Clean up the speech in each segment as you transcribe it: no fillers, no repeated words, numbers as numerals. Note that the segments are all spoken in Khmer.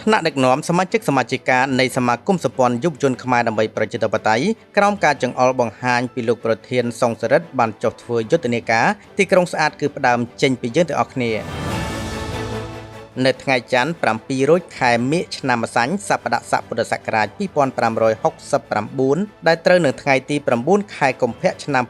ថ្នាក់ដឹកនាំសមាជិកសមាជិកានៃសមាគមសម្ព័ន្ធយុវជនខ្មែរដើម្បីប្រជាធិបតេយ្យក្រោមការចង្អុលបង្ហាញពីលោកប្រធានសុងសរិទ្ធបានចុះធ្វើយុទ្ធនាការទីក្រុងស្អាតគឺផ្ដើមចេញពីយើងទាំងអស់គ្នានៅថ្ងៃច័ន្ទ7រោចខែមិញឆ្នាំម្សាញ់សប្តាហ៍ពុទ្ធសករាជ2569ដែលត្រូវនៅថ្ងៃទី9ខែកុម្ភៈឆ្នាំ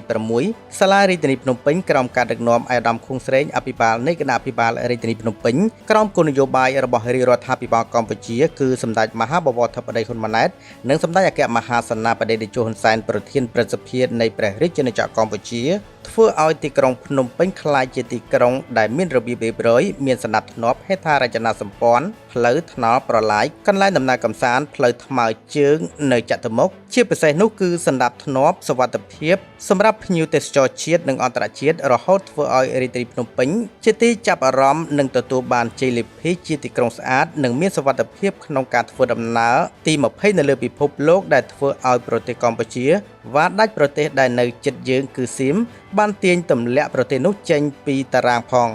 2026សាលារាជធានីភ្នំពេញក្រោមការដឹកនាំអាយដាមខុងស្រេងអភិបាលនៃគណៈអភិបាលរាជធានីភ្នំពេញក្រោមគោលនយោបាយរបស់រាជរដ្ឋាភិបាលកម្ពុជាគឺសម្ដេចមហាបវរធិបតីហ៊ុនម៉ាណែតនិងសម្ដេចអគ្គមហាសេនាបតីតេជោហ៊ុនសែនប្រធានព្រឹទ្ធសភានៃព្រះរាជាណាចក្រកម្ពុជាធ្វើឲ្យទីក្រុងភ្នំពេញក្លាយជាទីក្រុងដែលមានរបៀបរៀបរយមានសណ្ដាប់ធ្នាប់ហេដ្ឋារចនាសម្ព័ន្ធផ្លូវថ្នល់ប្រឡាយកន្លែងដំណើរកម្សាន្តផ្លូវថ្មើរជើងនៅចតុមុខជាពិសេសនោះគឺសណ្ដាប់ធ្នាប់សុវត្ថិភាពសម្រាប់ភ្ញៀវទេសចរជាតិនិងអន្តរជាតិរហូតធ្វើឲ្យរាជធានីភ្នំពេញជាទីចាប់អារម្មណ៍និងទទួលបានជ័យលាភីជាទីក្រុងស្អាតនិងមានសុវត្ថិភាពក្នុងការធ្វើដំណើរទី20នៅលើពិភពលោកដែលធ្វើឲ្យប្រទេសកម្ពុជាវ៉ាដាច់ប្រទេសដែលនៅជិតយើងគឺសៀមបានទាញទម្លាក់ប្រទេសនោះចេញពីតារាងផង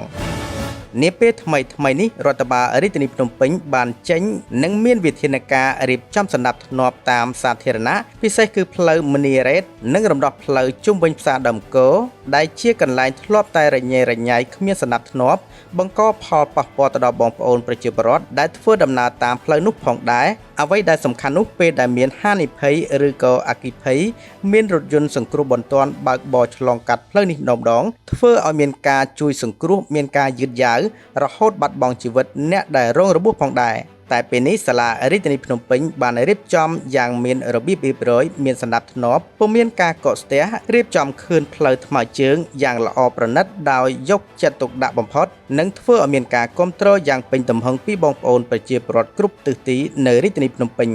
នាពេលថ្មីនេះរដ្ឋបាលរាជធានីភ្នំពេញបានចេញនិងមានវិធានការរៀបចំសណ្ដាប់ធ្នាប់តាមសាធារណៈពិសេសគឺផ្លូវមនីរ៉េតនិងរំដោះផ្លូវជុំវិញផ្សារដើមគោដែលជាកន្លែងធ្លាប់តែរញ៉េរញ៉ៃគ្មានសណ្ដាប់ធ្នាប់បង្កផលប៉ះពាល់ទៅដល់បងប្អូនប្រជាពលរដ្ឋដែលធ្វើដំណើរតាមផ្លូវនោះផងដែរអ្វីដែលសំខាន់នោះពេលដែលមានហានិភ័យឬក៏អគ្គិភ័យមានរថយន្តសង្គ្រោះបន្ទាន់បើកបរឆ្លងកាត់ផ្លូវនេះម្ដងធ្វើឲ្យមានការជួយសង្គ្រោះមានការយឺតយ៉ាវរហូតបាត់បង់ជីវិតអ្នកដែលរងរបួសផងដែរតែពេលនេះសាលារាជធានីភ្នំពេញបានរៀបចំយ៉ាងមានរបៀបរៀបរយមានសណ្ដាប់ធ្នាប់ពុំមានការកកស្ទះរៀបចំខឿនផ្លូវថ្មើរជើងយ៉ាងល្អប្រណិតដោយយកចិត្តទុកដាក់បំផុតនិងធ្វើឲ្យមានការគាំទ្រយ៉ាងពេញទំហឹងពីបងប្អូនប្រជាពលរដ្ឋគ្រប់ទិសទីនៅរាជធានីភ្នំពេញ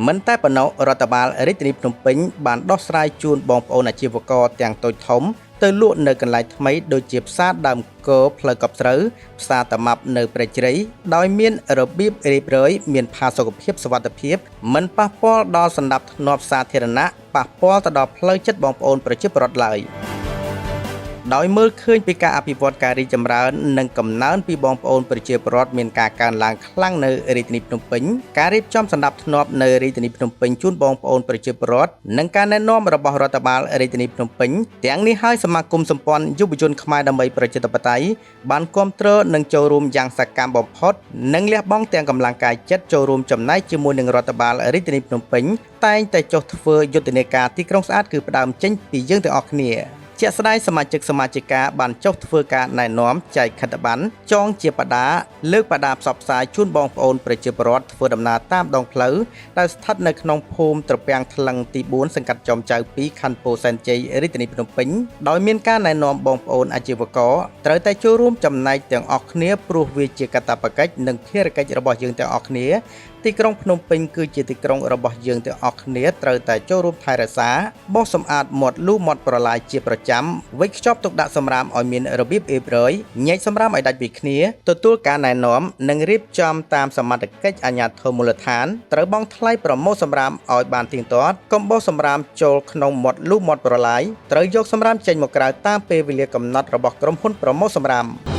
មិនតែប៉ុណ្ណោះរដ្ឋបាលរាជធានីភ្នំពេញបានដោះស្រាយជូនបងប្អូនអាជីវករទាំងតូចធំទៅលក់នៅកន្លែងថ្មីដូចជាផ្សារដើមគោផ្លូវកប់ស្រូវផ្សារតាម៉ាប់នៅព្រៃជ្រៃដោយមានរបៀបរៀបរយមានផាសុកភាពសុវត្ថិភាពមិនប៉ះពាល់ដល់សណ្ដាប់ធ្នាប់សាធារណៈប៉ះពាល់ទៅដល់ផ្លូវចិត្តបងប្អូនប្រជាពលរដ្ឋឡើយដោយមើលឃើញពីការអភិវឌ្ឍការរីកចម្រើននិងកំណើនពីបងប្អូនប្រជាពលរដ្ឋមានការកើនឡើងខ្លាំងនៅរាជធានីភ្នំពេញការរៀបចំសណ្ដាប់ធ្នាប់នៅរាជធានីភ្នំពេញជូនបងប្អូនប្រជាពលរដ្ឋនិងការណែនាំរបស់រដ្ឋបាលរាជធានីភ្នំពេញទាំងនេះហើយសមាគមសម្ព័ន្ធយុវជនខ្មែរដើម្បីប្រជាធិបតេយ្យបានគាំទ្រនិងចូលរួមយ៉ាងសកម្មបំផុតនិងលះបង់ទាំងកម្លាំងកាយចិត្តចូលរួមចំណែកជាមួយនឹងរដ្ឋបាលរាជធានីភ្នំពេញតែងតែចុះធ្វើយុទ្ធនាការទីក្រុងស្អាតគឺផ្ដើមចេញពីយើងទាំងអស់គ្នាជាក់ស្ដែងសមាជិកសមាជិកាបានចុះធ្វើការណែនាំចែកខិត្តប័ណ្ណចងជាបដាលើកបដាផ្សព្វផ្សាយជូនបងប្អូនប្រជាពលរដ្ឋធ្វើដំណើរតាមដងផ្លូវដែលស្ថិតនៅក្នុងភូមិត្រពាំងថ្លឹងទី4សង្កាត់ចំចៅ2ខណ្ឌពោធិ៍សែនជ័យរាជធានីភ្នំពេញដោយមានការណែនាំបងប្អូនអាជីវករត្រូវតែចូលរួមចំណែកទាំងអស់គ្នាព្រោះវាជាកាតព្វកិច្ចនិងភារកិច្ចរបស់យើងទាំងអស់គ្នាទីក្រុងភ្នំពេញគឺជាទីក្រុងរបស់យើងទាំងអស់គ្នាត្រូវតែចូលរួមថែរក្សាបោសសម្អាតមាត់លូមាត់ប្រឡាយជាប្រចាំវេចខ្ចប់ទុកដាក់សម្រាមឲ្យមានរបៀបរៀបរយញែកសម្រាមឲ្យដាច់ពីគ្នាទទួលការណែនាំនិងរៀបចំតាមសមត្ថកិច្ចអាជ្ញាធរមូលដ្ឋានត្រូវបង់ថ្លៃប្រមូលសម្រាមឲ្យបានទៀងទាត់កុំបោសសម្រាមចូលក្នុងមាត់លូមាត់ប្រឡាយត្រូវយកសម្រាមចេញមកក្រៅតាមពេលវេលាកំណត់របស់ក្រុមហ៊ុនប្រមូលសម្រាម